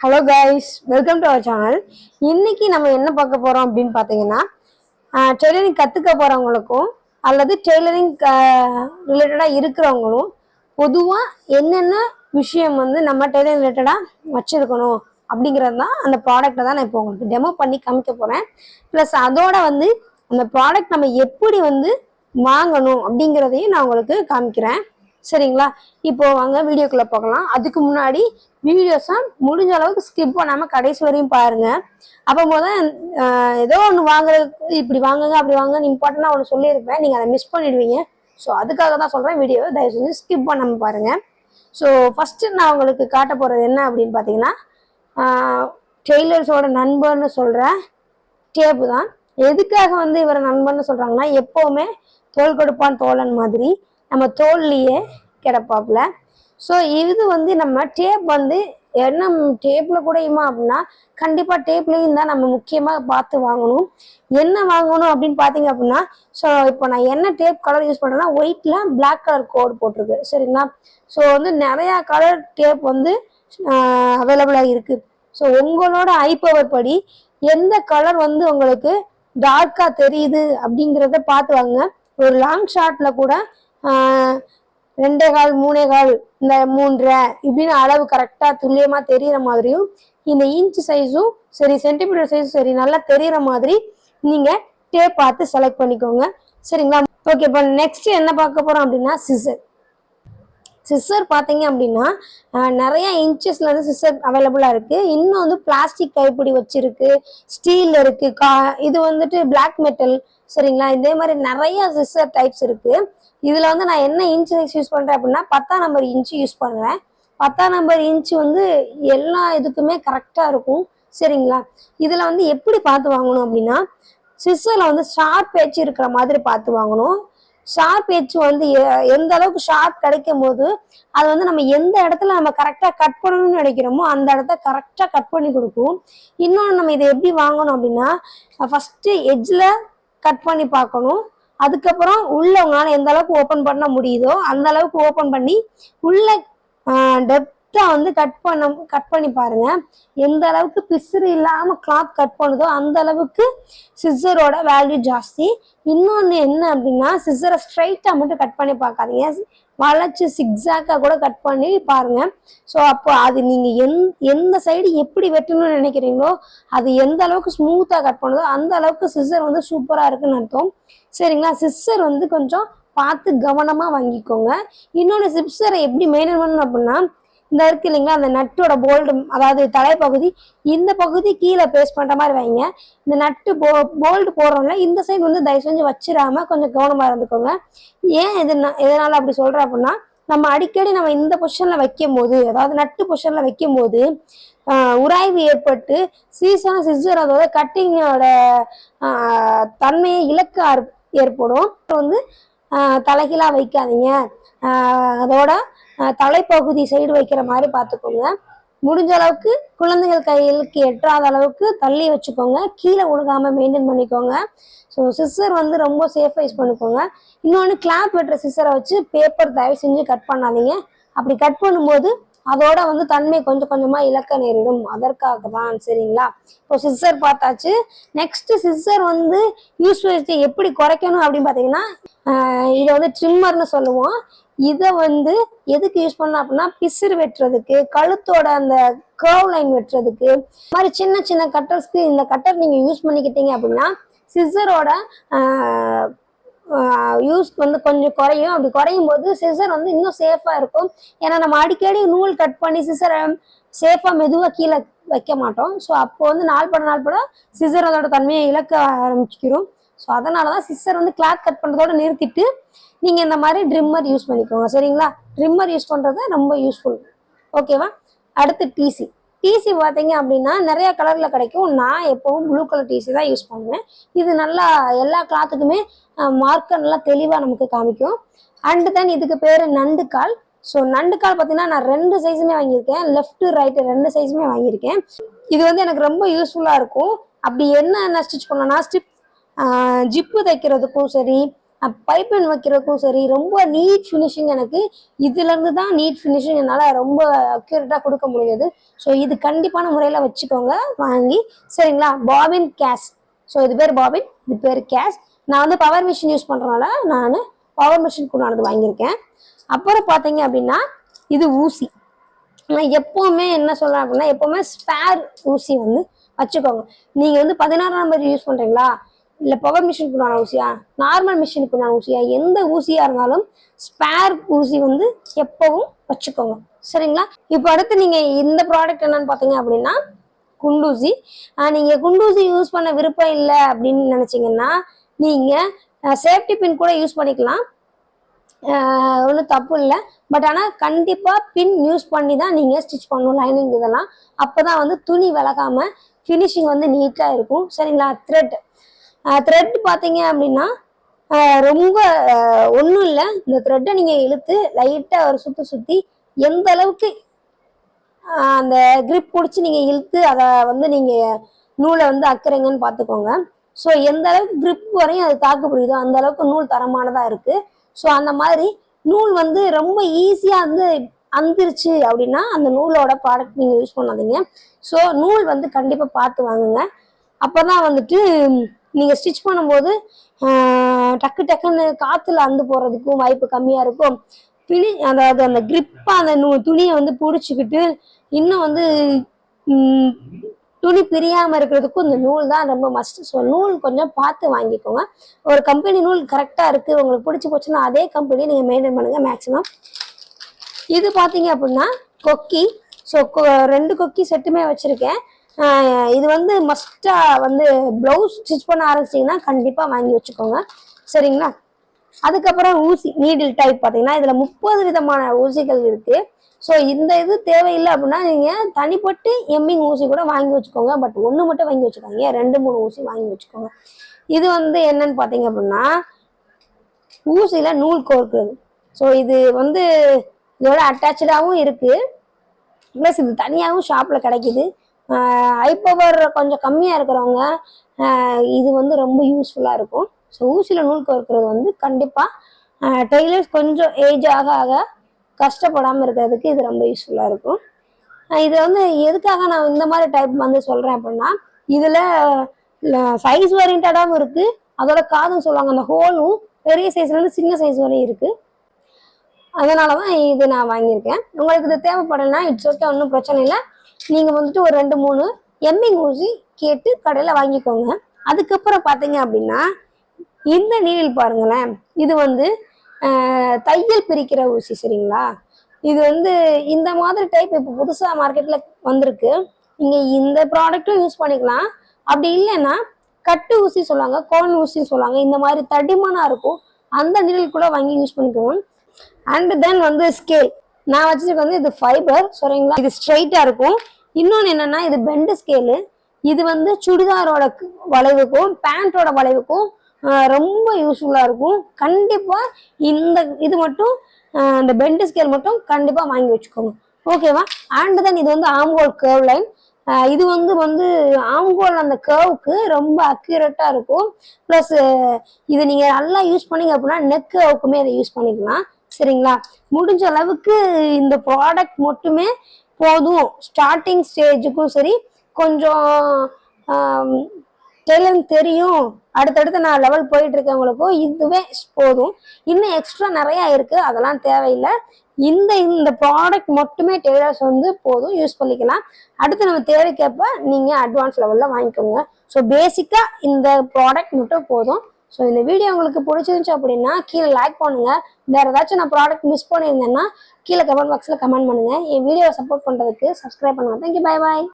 Hello guys, welcome to our channel. இன்னைக்கு நம்ம என்ன பார்க்க போறோம் அப்படின்னு பார்த்தீங்கன்னா, டெய்லரிங் கற்றுக்க போறவங்களுக்கும் அல்லது டெய்லரிங் ரிலேட்டடாக இருக்கிறவங்களும் பொதுவாக என்னென்ன விஷயம் வந்து நம்ம டெய்லரிங் ரிலேட்டடாக வச்சிருக்கணும் அப்படிங்கிறது தான் அந்த ப்ராடக்டை தான் நான் இப்போ உங்களுக்கு டெமோ பண்ணி காமிக்க போகிறேன். ப்ளஸ் அதோட வந்து அந்த ப்ராடக்ட் நம்ம எப்படி வந்து வாங்கணும் அப்படிங்கிறதையும் நான் உங்களுக்கு காமிக்கிறேன். சரிங்களா? இப்போ வாங்க வீடியோக்குள்ளே போகலாம். அதுக்கு முன்னாடி வீடியோஸை முடிஞ்ச அளவுக்கு ஸ்கிப் பண்ணாமல் கடைசி வரையும் பாருங்க. அப்போ போதும் ஏதோ ஒன்று வாங்குறதுக்கு இப்படி வாங்குங்க அப்படி வாங்க இம்பார்ட்டண்டாக ஒன்று சொல்லியிருப்பேன், நீங்கள் அதை மிஸ் பண்ணிடுவீங்க. ஸோ அதுக்காக தான் சொல்கிறேன், வீடியோவை தயவு செஞ்சு ஸ்கிப் பண்ணாமல் பாருங்கள். ஸோ ஃபஸ்ட்டு நான் உங்களுக்கு காட்ட போகிறது என்ன அப்படின்னு பார்த்தீங்கன்னா, டெய்லர்ஸோட நண்பர்னு சொல்கிற டேப்பு தான். எதுக்காக வந்து இவரை நண்பர்னு சொல்கிறாங்கன்னா, எப்போவுமே தோல் கொடுப்பான் தோழன் மாதிரி நம்ம தோல்லையே கிடப்பாப்புல. ஸோ இது வந்து நம்ம டேப் வந்து என்ன டேப்பில் கூடயுமா அப்படின்னா, கண்டிப்பாக டேப்லேயும் தான் நம்ம முக்கியமாக பார்த்து வாங்கணும். என்ன வாங்கணும் அப்படின்னு பார்த்தீங்க அப்படின்னா, ஸோ இப்போ நான் என்ன டேப் கலர் யூஸ் பண்ணுறேன்னா, ஒயிட்டில் பிளாக் கலர் கோடு போட்டிருக்கு. சரிங்களா? ஸோ வந்து நிறையா கலர் டேப் வந்து அவைலபிளாக இருக்குது. ஸோ உங்களோட ஐ பவர் படி எந்த கலர் வந்து உங்களுக்கு டார்க்காக தெரியுது அப்படிங்கிறத பார்த்து வாங்க. ஒரு லாங் ஷார்ட்டில் கூட 2.25 3.25 இந்த 3.5 இப்படின்னு அளவு கரெக்டாக துல்லியமாக தெரிகிற மாதிரியும், இந்த இன்ச் சைஸும் சரி சென்டிமீட்டர் சைஸும் சரி நல்லா தெரிகிற மாதிரி நீங்கள் டேப் பார்த்து செலக்ட் பண்ணிக்கோங்க. சரிங்களா? ஓகே, இப்போ நெக்ஸ்ட் என்ன பார்க்க போகிறோம் அப்படின்னா, சிஸ்ஸர் பார்த்தீங்க அப்படின்னா நிறைய இன்ச்சஸ்லேருந்து சிஸ்ஸர் அவைலபிளாக இருக்குது. இன்னும் வந்து பிளாஸ்டிக் கைப்பிடி வச்சுருக்கு, ஸ்டீல் இருக்குது, இது வந்துட்டு பிளாக் மெட்டல். சரிங்களா? இதே மாதிரி நிறைய சிஸ்ஸர் டைப்ஸ் இருக்குது. இதில் வந்து நான் என்ன இன்ச் சைஸ் யூஸ் பண்ணுறேன் அப்படின்னா 10ஆம் நம்பர் இன்ச்சு யூஸ் பண்ணுறேன். 10ஆம் நம்பர் இன்ச்சு வந்து எல்லா இதுக்குமே கரெக்டாக இருக்கும். சரிங்களா? இதில் வந்து எப்படி பார்த்து வாங்கணும் அப்படின்னா, சிஸ்ஸரில் வந்து ஷார்ப் பேச்சு இருக்கிற மாதிரி பார்த்து வாங்கணும். ஷார்ப் பேச்சு வந்து எந்த அளவுக்கு ஷார்ப் கிடைக்கும் போது அது வந்து நம்ம எந்த இடத்துல நம்ம கரெக்டாக கட் பண்ணணும்னு நினைக்கிறோமோ அந்த இடத்த கரெக்டாக கட் பண்ணி கொடுக்கும். இன்னொன்று நம்ம இதை எப்படி வாங்கணும் அப்படின்னா, ஃபஸ்ட்டு எட்ஜில் கட் பண்ணி பார்க்கணும். அதுக்கப்புறம் உள்ள உங்களால் எந்த அளவுக்கு ஓப்பன் பண்ண முடியுதோ அந்த அளவுக்கு ஓப்பன் பண்ணி உள்ள டெப்த்தாக வந்து கட் பண்ணி பாருங்க. எந்த அளவுக்கு பிசுறு இல்லாமல் கிளாத் கட் பண்ணுதோ அந்த அளவுக்கு சிஸ்ஸரோட வேல்யூ ஜாஸ்தி. இன்னொன்று என்ன அப்படின்னா, சிஸ்ஸரை ஸ்ட்ரைட்டாக மட்டும் கட் பண்ணி பார்க்காதீங்க, வளைச்சு சிக்ஸாக்காக கூட கட் பண்ணி பாருங்க. ஸோ அப்போ அது நீங்கள் எந்த சைடு எப்படி வெட்டணும்னு நினைக்கிறீங்களோ அது எந்த அளவுக்கு ஸ்மூத்தாக கட் பண்ணுதோ அந்த அளவுக்கு சிஸ்ஸர் வந்து சூப்பராக இருக்குன்னு அர்த்தம். சரிங்களா? சிஸ்ஸர் வந்து கொஞ்சம் பார்த்து கவனமாக வாங்கிக்கோங்க. இன்னொன்று சிஸ்ஸரை எப்படி மெயின்டைன் பண்ணணும் அப்படின்னா, இந்த இருக்கு இல்லைங்களா, அந்த நட்டோட போல்டு, அதாவது தலைப்பகுதி, இந்த பகுதி கீழே பேஸ்ட் பண்ணுற மாதிரி வைங்க. இந்த நட்டு போல்டு போடுறோம்ல, இந்த சைடு வந்து தயவு செஞ்சு வச்சிடாம கொஞ்சம் கவனமாக இருந்துக்கோங்க. ஏன் எதனால அப்படி சொல்கிறேன் அப்படின்னா, நம்ம அடிக்கடி நம்ம இந்த பொசிஷனில் வைக்கும் போது, அதாவது நட்டு பொசிஷனில் வைக்கும் போது உராய்வு ஏற்பட்டு சிஸ்ஸர் அதோட கட்டிங்கோட தன்மையை இழக்க ஏற்படும். வந்து தலைகீழாக வைக்காதீங்க, அதோட தலைப்பகுதி சைடு வைக்கிற மாதிரி பார்த்துக்கோங்க. முடிஞ்ச அளவுக்கு குழந்தைகள் கைகளுக்கு எட்டாத அளவுக்கு தள்ளி வச்சுக்கோங்க, கீழே விழுகாமல் மெயின்டைன் பண்ணிக்கோங்க. ஸோ சிஸ்ஸர் வந்து ரொம்ப சேஃபாக யூஸ் பண்ணிக்கோங்க. இன்னொன்று, கிளாப் வெட்டுற சிஸ்ஸரை வச்சு பேப்பர் தயவு செஞ்சு கட் பண்ணாதீங்க. அப்படி கட் பண்ணும்போது அதோட வந்து தன்மை கொஞ்சம் கொஞ்சமாக இழக்க நேரிடும், அதற்காக தான். சரிங்களா? இப்போ சிஸ்ஸர் பார்த்தாச்சு. நெக்ஸ்ட், சிஸ்ஸர் வந்து யூஸ்வலிட்டி எப்படி குறைக்கணும் அப்படின்னு பார்த்தீங்கன்னா, இதை வந்து ட்ரிம்மர்னு சொல்லுவோம். இதை வந்து எதுக்கு யூஸ் பண்ணோம் அப்படின்னா, பிசுறு வெட்டுறதுக்கு, கழுத்தோட அந்த கர்வ் லைன் வெட்டுறதுக்கு, மாதிரி சின்ன சின்ன கட்டர்ஸ்க்கு இந்த கட்டர் நீங்கள் யூஸ் பண்ணிக்கிட்டீங்க அப்படின்னா சிஸ்ஸரோட யூஸ் வந்து கொஞ்சம் குறையும். அப்படி குறையும் போது சிஸ்ஸர் வந்து இன்னும் சேஃபாக இருக்கும். ஏன்னா நம்ம அடிக்கடி நூல் கட் பண்ணி சிஸ்ஸரை சேஃபாக மெதுவாக கீழே வைக்க மாட்டோம். ஸோ அப்போ வந்து நாள் பட சிஸ்ஸர் அதோட தன்மையை இழக்க ஆரம்பிச்சிக்கிறோம். ஸோ அதனால தான் சிஸ்ஸர் வந்து கிளாத் கட் பண்ணுறதோட நிறுத்திட்டு நீங்கள் இந்த மாதிரி ட்ரிம்மர் யூஸ் பண்ணிக்கோங்க. சரிங்களா? ட்ரிம்மர் யூஸ் பண்ணுறது ரொம்ப யூஸ்ஃபுல். ஓகேவா? அடுத்து டிசி பார்த்தீங்க அப்படின்னா நிறைய கலரில் கிடைக்கும். நான் எப்போவும் ப்ளூ கலர் டிசி தான் யூஸ் பண்ணுவேன். இது நல்லா எல்லா கிளாத்துக்குமே மார்க்கர் நல்லா தெளிவாக நமக்கு காமிக்கும். அண்டு தென் இதுக்கு பேர் நண்டுக்கால். ஸோ நண்டுக்கால் பார்த்தீங்கன்னா நான் 2 சைஸுமே வாங்கியிருக்கேன், லெஃப்ட் ரைட்டு 2 சைஸுமே வாங்கியிருக்கேன். இது வந்து எனக்கு ரொம்ப யூஸ்ஃபுல்லாக இருக்கும். அப்படி என்ன ஸ்டிச் பண்ணோன்னா, ஜிப்பு தைக்கிறதுக்கும் சரி, பைப்பின் வைக்கிறதுக்கும் சரி ரொம்ப நீட் ஃபினிஷிங். எனக்கு இதுலேருந்து தான் நீட் ஃபினிஷிங் என்னால் ரொம்ப அக்யூரேட்டாக கொடுக்க முடியாது. ஸோ இது கண்டிப்பான முறையில் வச்சுக்கோங்க வாங்கி, சரிங்களா. Bobbin case. ஸோ இது பேர் பாபின், இது பேர் கேஸ். நான் வந்து பவர் மிஷின் யூஸ் பண்ணுறதுனால நான் பவர் மிஷினுக்கு உண்டானது வாங்கியிருக்கேன். அப்புறம் பார்த்தீங்க அப்படின்னா இது ஊசி. நான் எப்போவுமே என்ன சொல்கிறேன் அப்படின்னா, எப்போவுமே ஸ்பேர் ஊசி வந்து வச்சுக்கோங்க. நீங்கள் வந்து 16 நம்பர் யூஸ் பண்ணுறீங்களா, இல்லை பவர் மிஷினுக்கு உண்டான ஊசியா, நார்மல் மிஷினுக்கு உண்டான ஊசியா, எந்த ஊசியாக இருந்தாலும் ஸ்பேர் ஊசி வந்து எப்பவும் வச்சுக்கோங்க, சரிங்களா. இப்போ அடுத்து நீங்கள் இந்த ப்ராடக்ட் என்னன்னு பார்த்தீங்க அப்படின்னா குண்டூசி. நீங்கள் குண்டூசி யூஸ் பண்ண விருப்பம் இல்லை அப்படின்னு நினச்சிங்கன்னா நீங்கள் சேஃப்டி பின் கூட யூஸ் பண்ணிக்கலாம், ஒன்றும் தப்பு இல்லை. பட் ஆனால் கண்டிப்பாக பின் யூஸ் பண்ணி தான் நீங்கள் ஸ்டிச் பண்ணணும் லைனிங் இதெல்லாம். அப்போ தான் வந்து துணி விலகாமல் ஃபினிஷிங் வந்து நீட்டாக இருக்கும், சரிங்களா. த்ரெட் பார்த்தீங்க அப்படின்னா ரொம்ப ஒன்றும் இல்லை. இந்த த்ரெட்டை நீங்கள் இழுத்து லைட்டாக ஒரு சுற்றி எந்த அளவுக்கு அந்த கிரிப் பிடிச்சி நீங்கள் இழுத்து அதை வந்து நீங்கள் நூலை வந்து அக்குறீங்கன்னு பார்த்துக்கோங்க. ஸோ எந்த அளவுக்கு கிரிப் வரையும் அது தாக்கு புரியுதோ அந்த அளவுக்கு நூல் தரமானதாக இருக்குது. ஸோ அந்த மாதிரி நூல் வந்து ரொம்ப ஈஸியாக வந்து அந்திருச்சு அப்படின்னா அந்த நூலோட ப்ராடக்ட் நீங்கள் யூஸ் பண்ணாதீங்க. ஸோ நூல் வந்து கண்டிப்பாக பார்த்து வாங்குங்க. அப்போ தான் வந்துட்டு நீங்கள் ஸ்டிச் பண்ணும்போது டக்குன்னு காற்றுல அந்து போகிறதுக்கும் வாய்ப்பு கம்மியாக இருக்கும். அதாவது அந்த கிரிப்பாக அந்த துணியை வந்து பிடிச்சிக்கிட்டு இன்னும் வந்து துணி பிரியாமல் இருக்கிறதுக்கும் இந்த நூல் தான் ரொம்ப மஸ்ட். ஸோ நூல் கொஞ்சம் பார்த்து வாங்கிக்கோங்க. ஒரு கம்பெனி நூல் கரெக்டாக இருக்குது உங்களுக்கு பிடிச்சி போச்சுன்னா அதே கம்பெனியை நீங்கள் மெயின்டைன் பண்ணுங்கள் மேக்ஸிமம். இது பார்த்தீங்க அப்படின்னா கொக்கி. ஸோ 2 கொக்கி செட்டுமே வச்சுருக்கேன். இது வந்து மஸ்ட்டாக வந்து ப்ளவுஸ் ஸ்டிச் பண்ண ஆரம்பிச்சிங்கன்னா கண்டிப்பாக வாங்கி வச்சுக்கோங்க, சரிங்களா. அதுக்கப்புறம் ஊசி நீடில் டைப் பார்த்தீங்கன்னா இதில் 30 விதமான ஊசிகள் இருக்குது. ஸோ இந்த இது தேவையில்லை அப்படின்னா நீங்கள் தனிப்பட்டு எம்மிங் ஊசி கூட வாங்கி வச்சுக்கோங்க. பட் 1 மட்டும் வாங்கி வச்சுக்கோங்க, 2-3 ஊசி வாங்கி வச்சுக்கோங்க. இது வந்து என்னன்னு பார்த்தீங்க அப்படின்னா ஊசியில் நூல் கோர்க்குறது. ஸோ இது வந்து இதோட அட்டாச்சாகவும் இருக்குது, ப்ளஸ் இது தனியாகவும் ஷாப்பில் கிடைக்கிது. ஹை பவர் கொஞ்சம் கம்மியாக இருக்கிறவங்க இது வந்து ரொம்ப யூஸ்ஃபுல்லாக இருக்கும். ஸோ ஊசியில் நூல் கோர்க்கிறது வந்து கண்டிப்பாக டெய்லர்ஸ் கொஞ்சம் ஏஜ் ஆக கஷ்டப்படாமல் இருக்கிறதுக்கு இது ரொம்ப யூஸ்ஃபுல்லாக இருக்கும். இது வந்து எதுக்காக நான் இந்த மாதிரி டைப் வந்து சொல்கிறேன் அப்படின்னா இதில் சைஸ் ஓரியன்டாகவும் இருக்குது, அதோட காதும் சொல்லுவாங்க, அந்த ஹோலும் பெரிய சைஸ்லேருந்து சின்ன சைஸ் வரையும் இருக்குது. அதனால தான் இது நான் வாங்கியிருக்கேன். உங்களுக்கு இது தேவைப்படலைன்னா இட்ஸ் ஓகே, ஒன்றும் பிரச்சனை இல்லை. நீங்கள் வந்துட்டு ஒரு 2-3 எம்மிங் ஊசி கேட்டு கடையில் வாங்கிக்கோங்க. அதுக்கப்புறம் பார்த்தீங்க அப்படின்னா இந்த நீடில் பாருங்களேன், இது வந்து தையல் பிரிக்கிற ஊசி, சரிங்களா. இது வந்து இந்த மாதிரி டைப் இப்போ புதுசாக மார்க்கெட்டில் வந்திருக்கு. நீங்கள் இந்த ப்ராடக்ட்டும் யூஸ் பண்ணிக்கலாம். அப்படி இல்லைன்னா கட்டு ஊசி சொல்லுவாங்க, கோன் ஊசி சொல்லுவாங்க, இந்த மாதிரி தடிமனாக இருக்கும் அந்த நீடில் கூட வாங்கி யூஸ் பண்ணிக்கோங்க. அண்ட் தென் வந்து ஸ்கேல் நான் வச்சுருக்க வந்து இது ஃபைபர், சரிங்களா. இது ஸ்ட்ரைட்டாக இருக்கும். இன்னொன்று என்னென்னா இது பெண்டு ஸ்கேலு. இது வந்து சுடிதாரோட வளைவுக்கும் பேண்ட்டோட வளைவுக்கும் ரொம்ப யூஸ்ஃபுல்லாக இருக்கும். கண்டிப்பாக இந்த இது மட்டும் இந்த பெண்டு ஸ்கேல் மட்டும் கண்டிப்பாக வாங்கி வச்சுக்கோங்க, ஓகேவா. அண்ட் தென் இது வந்து ஆம்கோல் கர்வ் லைன். இது வந்து ஆம்கோல் அந்த கர்வுக்கு ரொம்ப அக்யூரேட்டாக இருக்கும். ப்ளஸ் இது நீங்கள் நல்லா யூஸ் பண்ணீங்க அப்படின்னா நெக் கர்வுக்குமே அதை யூஸ் பண்ணிக்கலாம், சரிங்களா. முடிஞ்ச அளவுக்கு இந்த ப்ராடக்ட் மட்டுமே போதும் ஸ்டார்டிங் ஸ்டேஜுக்கும் சரி, கொஞ்சம் டெய்லரிங் தெரியும் அடுத்தடுத்து நான் லெவல் போயிட்டு இருக்கவங்களுக்கும் இதுவே போதும். இன்னும் எக்ஸ்ட்ரா நிறையா இருக்குது, அதெல்லாம் தேவையில்லை. இந்த ப்ராடக்ட் மட்டுமே டெய்லர்ஸ் வந்து போதும், யூஸ் பண்ணிக்கலாம். அடுத்து நம்ம தேவைக்கேற்ப நீங்கள் அட்வான்ஸ் லெவலில் வாங்கிக்கோங்க. ஸோ பேசிக்காக இந்த ப்ராடக்ட் மட்டும் போதும். ஸோ இந்த வீடியோ உங்களுக்கு பிடிச்சிருந்துச்சு அப்படின்னா கீழே லைக் பண்ணுங்கள். வேறு ஏதாச்சும் நான் ப்ராடக்ட் மிஸ் பண்ணியிருந்தேன்னா கீழே கமெண்ட் பாக்ஸில் கமெண்ட் பண்ணுங்கள். என் வீடியோவை சப்போர்ட் பண்ணுறதுக்கு சப்ஸ்கிரைப் பண்ணுங்கள். Thank you, bye bye.